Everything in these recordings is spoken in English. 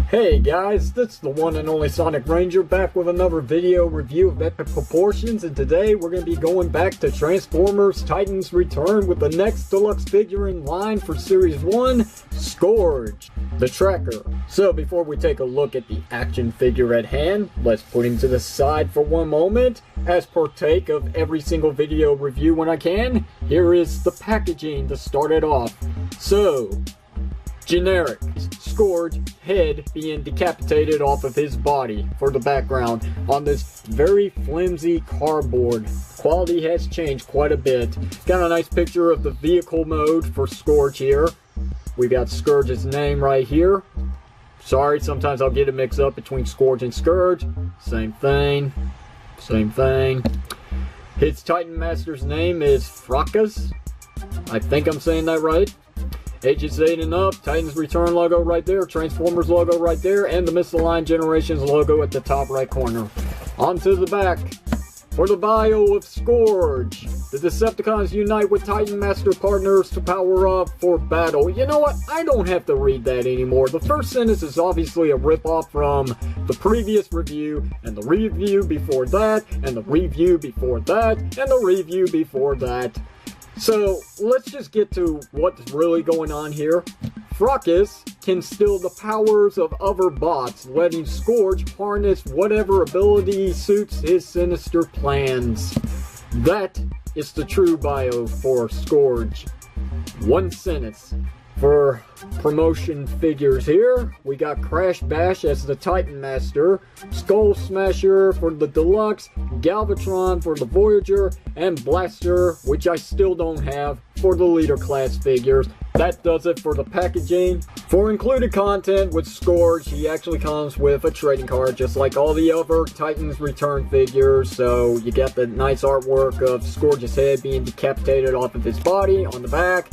Hey guys, this is the one and only Sonic Ranger back with another video review of epic proportions, and today we're going to be going back to Transformers Titans Return with the next deluxe figure in line for Series 1, Scourge, the Tracker. So before we take a look at the action figure at hand, let's put him to the side for one moment. As partake of every single video review when I can, here is the packaging to start it off. So, generic Scourge head being decapitated off of his body for the background on this very flimsy cardboard. Quality has changed quite a bit. Got a nice picture of the vehicle mode for Scourge here. We got Scourge's name right here. Sorry, sometimes I'll get it mixed up between Scourge and Scourge. Same thing. Same thing. His Titan Master's name is Fracas. I think I'm saying that right. Ages 8 and up, Titans Return logo right there, Transformers logo right there, and the Misaligned Generations logo at the top right corner. On to the back. For the bio of Scourge, the Decepticons unite with Titan Master partners to power up for battle. You know what? I don't have to read that anymore. The first sentence is obviously a ripoff from the previous review, and the review before that, and the review before that, and the review before that. So, let's just get to what's really going on here. Fracas can steal the powers of other bots, letting Scourge harness whatever ability suits his sinister plans. That is the true bio for Scourge. One sentence. For promotion figures here, we got Crash Bash as the Titan Master, Skull Smasher for the Deluxe, Galvatron for the Voyager, and Blaster, which I still don't have, for the Leader Class figures. That does it for the packaging. For included content with Scourge, he actually comes with a trading card, just like all the other Titans Return figures. So you got the nice artwork of Scourge's head being decapitated off of his body on the back.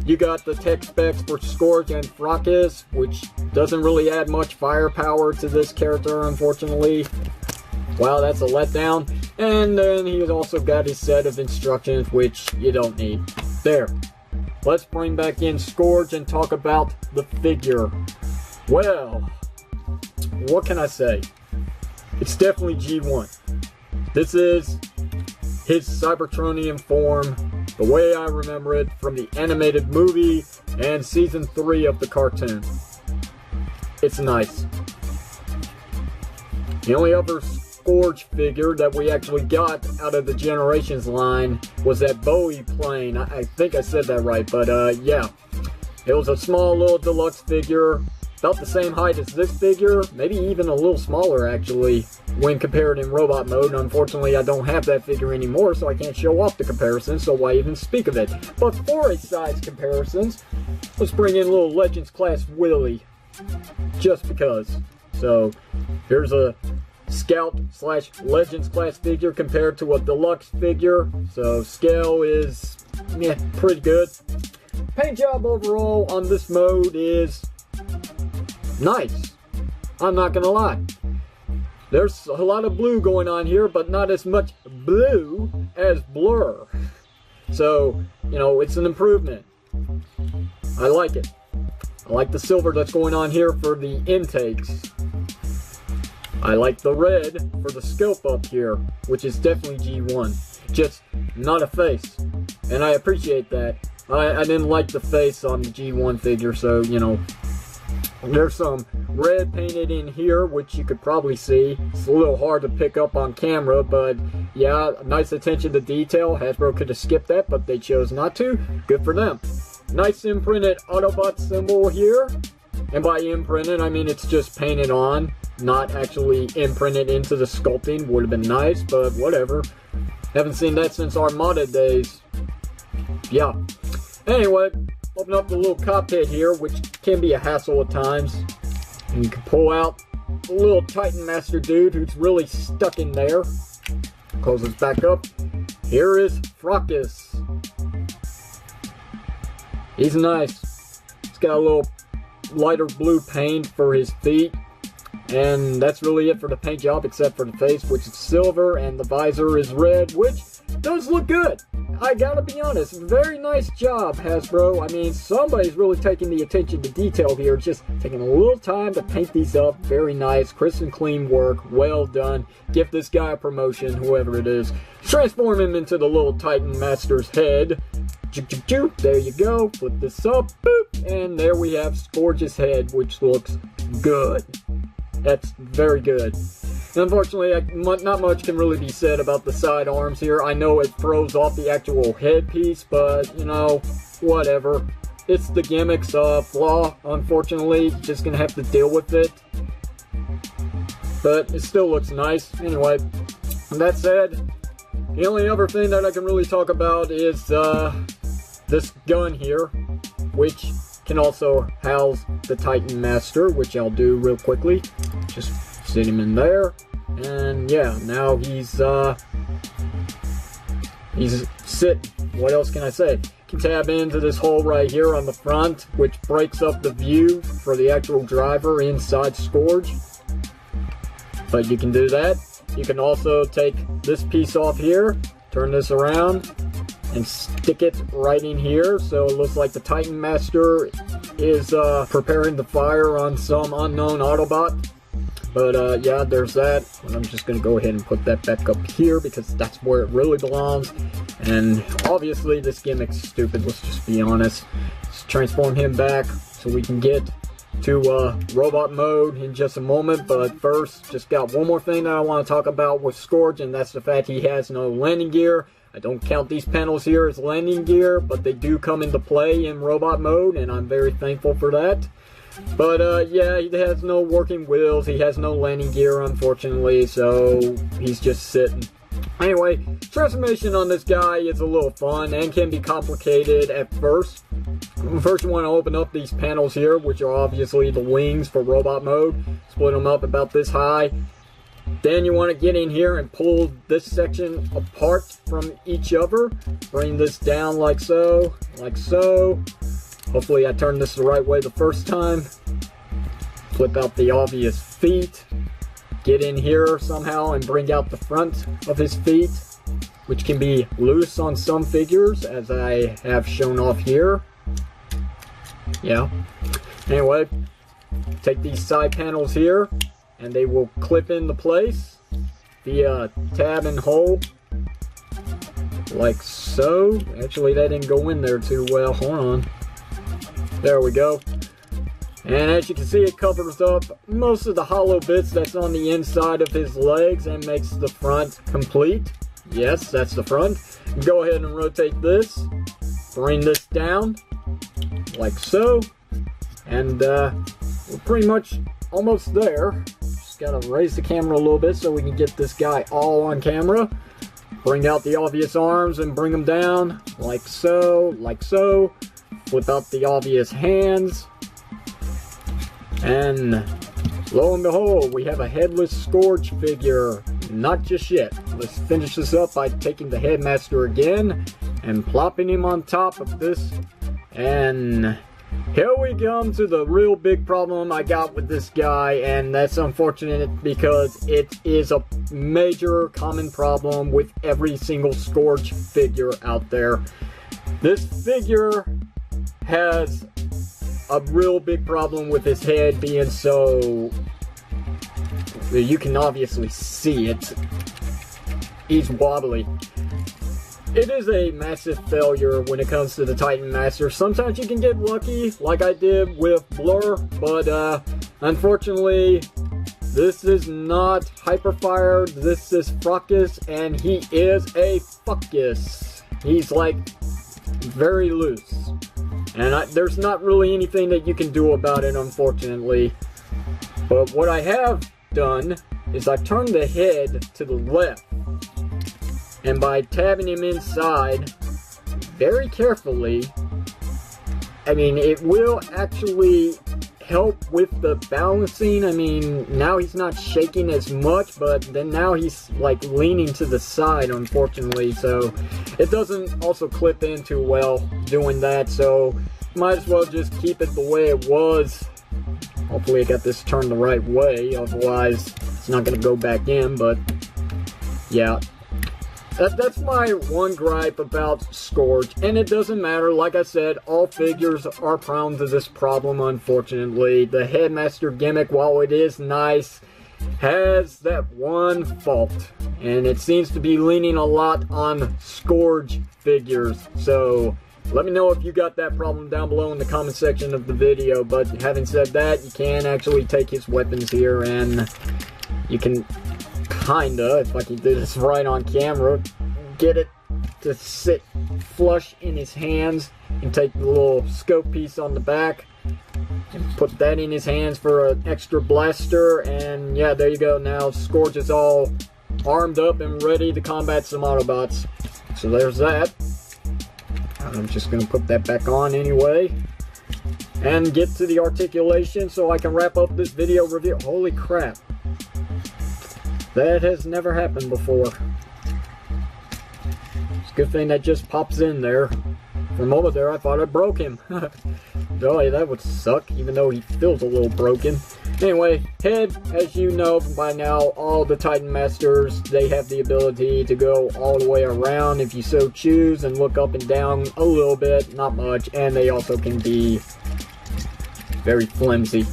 You got the tech specs for Scourge and Fracas, which doesn't really add much firepower to this character, unfortunately. Wow, that's a letdown. And then he's also got his set of instructions, which you don't need. There. Let's bring back in Scourge and talk about the figure. Well, what can I say? It's definitely G1. This is his Cybertronian form, the way I remember it from the animated movie and season 3 of the cartoon. It's nice. The only other Scourge figure that we actually got out of the Generations line was that Bowie plane. I think I said that right, but yeah. It was a small little deluxe figure, about the same height as this figure, maybe even a little smaller actually, when compared in robot mode. Unfortunately, I don't have that figure anymore, so I can't show off the comparison, so why even speak of it? But for a size comparisons, let's bring in little Legends Class Willie, just because. So, here's a Scout / Legends Class figure compared to a Deluxe figure, so scale is, yeah, pretty good. Paint job overall on this mode is nice. I'm not gonna lie. There's a lot of blue going on here, but not as much blue as Blur. So, you know, it's an improvement. I like it. I like the silver that's going on here for the intakes. I like the red for the scope up here, which is definitely G1. Just not a face. And I appreciate that. I didn't like the face on the G1 figure, so, you know, there's some red painted in here, which you could probably see. It's a little hard to pick up on camera, but yeah, nice attention to detail. Hasbro could have skipped that, but they chose not to. Good for them. Nice imprinted Autobot symbol here. And by imprinted, I mean it's just painted on, not actually imprinted into the sculpting. Would have been nice, but whatever. Haven't seen that since Armada days. Yeah. Anyway, open up the little cockpit here, which can be a hassle at times. And you can pull out the little Titan Master dude who's really stuck in there. Close this back up. Here is Fracas. He's nice. He's got a little lighter blue paint for his feet. And that's really it for the paint job, except for the face, which is silver, and the visor is red, which does look good. I gotta be honest, very nice job, Hasbro. I mean, somebody's really taking the attention to detail here, just taking a little time to paint these up. Very nice, crisp and clean work, well done. Give this guy a promotion, whoever it is. Transform him into the little Titan Master's head. There you go, flip this up, boop, and there we have Scourge's head, which looks good. That's very good. Unfortunately, not much can really be said about the side arms here. I know it throws off the actual headpiece, but, you know, whatever. It's the gimmick's flaw, unfortunately. Just gonna have to deal with it. But it still looks nice. Anyway, that said, the only other thing that I can really talk about is this gun here, which can also house the Titan Master, which I'll do real quickly. Just sit him in there, and yeah, now he's sit. What else can I say? Can tab into this hole right here on the front, which breaks up the view for the actual driver inside Scourge. But you can do that. You can also take this piece off here, turn this around, and stick it right in here, so it looks like the Titan Master is preparing to fire on some unknown Autobot. But yeah, there's that. And I'm just gonna go ahead and put that back up here because that's where it really belongs. And obviously this gimmick's stupid, let's just be honest. Let's transform him back so we can get to robot mode in just a moment. But first, just got one more thing that I want to talk about with Scourge, and that's the fact he has no landing gear. I don't count these panels here as landing gear, but they do come into play in robot mode, and I'm very thankful for that. But yeah, he has no working wheels, he has no landing gear, unfortunately, so he's just sitting. Anyway, transformation on this guy is a little fun and can be complicated at first. First, you want to open up these panels here, which are obviously the wings for robot mode. Split them up about this high. Then you want to get in here and pull this section apart from each other. Bring this down like so, like so. Hopefully I turned this the right way the first time. Flip out the obvious feet. Get in here somehow and bring out the front of his feet, which can be loose on some figures, as I have shown off here. Yeah. Anyway, take these side panels here, and they will clip into place via tab and hole, like so. Actually, that didn't go in there too well. Hold on. There we go. And as you can see, it covers up most of the hollow bits that's on the inside of his legs and makes the front complete. Yes, that's the front. Go ahead and rotate this. Bring this down, like so. And we're pretty much almost there. Just gotta raise the camera a little bit so we can get this guy all on camera. Bring out the obvious arms and bring them down, like so, like so. Flip out the obvious hands. And lo and behold, we have a headless Scourge figure. Not just yet. Let's finish this up by taking the Headmaster again and plopping him on top of this. And here we come to the real big problem I got with this guy, and that's unfortunate because it is a major common problem with every single Scourge figure out there. This figure has a real big problem with his head being so... You can obviously see it. He's wobbly. It is a massive failure when it comes to the Titan Master. Sometimes you can get lucky, like I did with Blur, but unfortunately, this is not Hyperfire, this is Fracas, and he is a fuckus. He's like very loose. And there's not really anything that you can do about it, unfortunately. But what I have done is I've turned the head to the left. And by tabbing him inside very carefully, I mean, it will actually help with the balancing. I mean, now he's not shaking as much, but then now he's like leaning to the side, unfortunately, so it doesn't also clip in too well doing that, so might as well just keep it the way it was. Hopefully I got this turned the right way, otherwise it's not going to go back in, but yeah. That's my one gripe about Scourge, and it doesn't matter. Like I said, all figures are prone to this problem, unfortunately. The Headmaster gimmick, while it is nice, has that one fault, and it seems to be leaning a lot on Scourge figures. So let me know if you got that problem down below in the comment section of the video. But having said that, you can actually take his weapons here, and you can kinda, if I can do this right on camera, get it to sit flush in his hands, and take the little scope piece on the back and put that in his hands for an extra blaster. And yeah, there you go. Now Scourge is all armed up and ready to combat some Autobots. So there's that. I'm just gonna put that back on anyway and get to the articulation so I can wrap up this video review. Holy crap, that has never happened before. It's a good thing that just pops in there. From over there, I thought I broke him. Boy, that would suck, even though he feels a little broken. Anyway, head, as you know by now, all the Titan Masters, they have the ability to go all the way around if you so choose, and look up and down a little bit, not much, and they also can be very flimsy.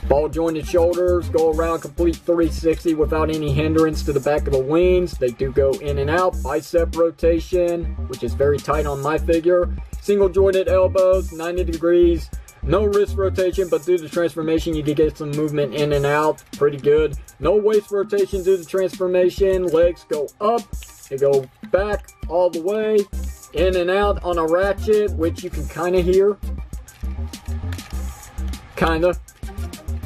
Ball jointed shoulders go around complete 360 without any hindrance to the back of the wings. They do go in and out. Bicep rotation, which is very tight on my figure. Single jointed elbows, 90 degrees. No wrist rotation, but due to transformation, you can get some movement in and out. Pretty good. No waist rotation due to transformation. Legs go up. They go back all the way. In and out on a ratchet, which you can kind of hear. Kinda.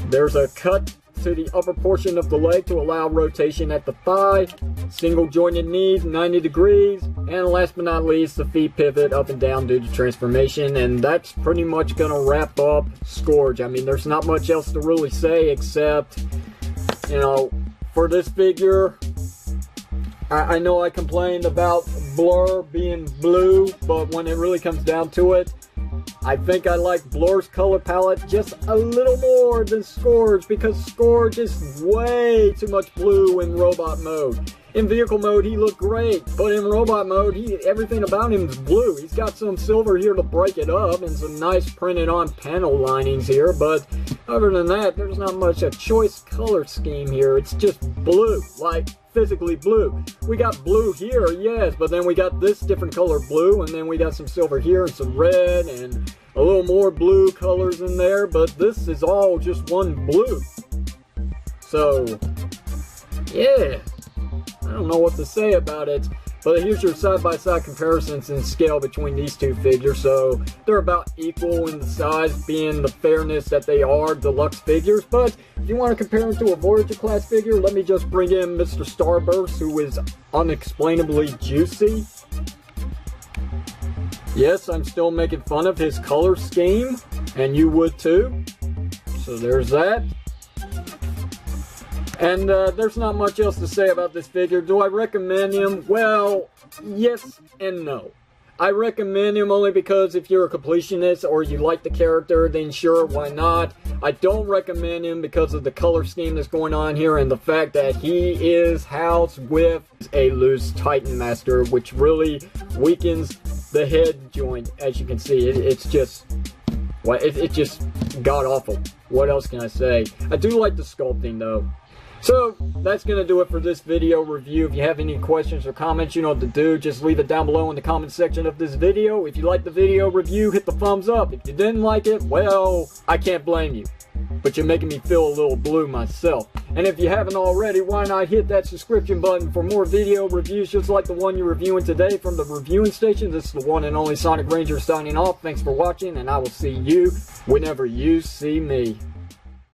There's a cut to the upper portion of the leg to allow rotation at the thigh. Single jointed knees, 90 degrees. And last but not least, the feet pivot up and down due to transformation. And that's pretty much going to wrap up Scourge. I mean, there's not much else to really say except, you know, for this figure, I know I complained about Blur being blue, but when it really comes down to it, I think I like Blur's color palette just a little more than Scourge, because Scourge is way too much blue in robot mode. In vehicle mode, he looked great, but in robot mode, everything about him is blue. He's got some silver here to break it up and some nice printed on panel linings here, but other than that, there's not much a choice color scheme here. It's just blue, like physically blue. We got blue here, yes, but then we got this different color blue, and then we got some silver here and some red and a little more blue colors in there, but this is all just one blue. So, yeah, I don't know what to say about it, but here's your side-by-side comparisons in scale between these two figures. So they're about equal in the size, being the fairness that they are deluxe figures. But if you want to compare them to a Voyager class figure, let me just bring in Mr. Starburst, who is unexplainably juicy. Yes, I'm still making fun of his color scheme, and you would too. So there's that. And there's not much else to say about this figure. Do I recommend him? Well, yes and no. I recommend him only because if you're a completionist or you like the character, then sure, why not? I don't recommend him because of the color scheme that's going on here and the fact that he is housed with a loose Titan Master, which really weakens the head joint, as you can see. It's just, well, it's just god-awful. What else can I say? I do like the sculpting, though. So, that's going to do it for this video review. If you have any questions or comments, you know what to do. Just leave it down below in the comment section of this video. If you liked the video review, hit the thumbs up. If you didn't like it, well, I can't blame you. But you're making me feel a little blue myself. And if you haven't already, why not hit that subscription button for more video reviews just like the one you're reviewing today from the reviewing station. This is the one and only Sonic Ranger signing off. Thanks for watching, and I will see you whenever you see me.